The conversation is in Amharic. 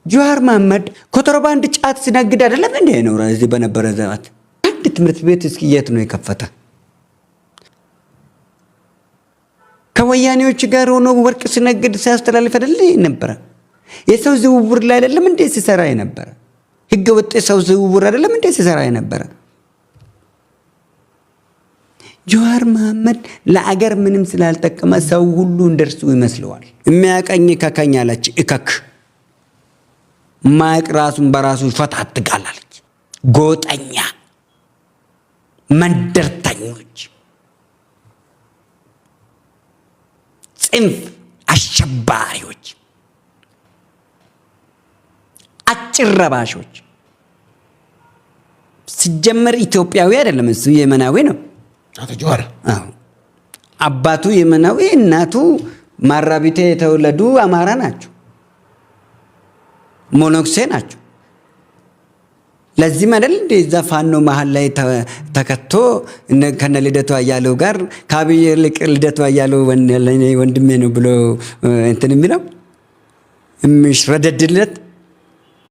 ጀዋር መሐመድ ኮንትሮባንድ ጫት ሲነግድ አይደለም እንዴ ነው እዚህ በነበረ ዘመን አንድ ትምህርት ቤት እስኪ የት ነው የከፈተ? ከወያኔዎች ጋር ሆኖ ወርቅ ሲነግድ ሲያስተላልፍ አይደል ነበር? የሰው ዝውውር ላይ አይደለም እንዴ ሲሰራ የነበረ? ህገ ወጥ ሰው ዝውውር አይደለም እንዴ ሲሰራ የነበረ? ጀዋር መሐመድ ለአገር ምንም ስላልጠቀመ ሰው ሁሉ እንደርሱ ይመስለዋል። የሚያቀኝ ከከኛለች እከክ ማይቅ ራሱን በራሱ ይፈታትጋላለች። ጎጠኛ መንደርተኞች፣ ጽንፍ አሸባሪዎች፣ አጭረባሾች። ሲጀመር ኢትዮጵያዊ አይደለም እሱ የመናዊ ነው። አቶ ጀዋር አባቱ የመናዊ እናቱ ማራቢቴ የተወለዱ አማራ ናቸው። ሞኖክሴ ናቸው። ለዚህ ማለት እንደ ዘፋኖ መሃል ላይ ተከቶ ከነ ልደቱ አያሌው ጋር ከአብይ ልቅ ልደቱ አያሌው ወንድሜ ነው ብሎ እንትን የሚለው የሚሽረደድለት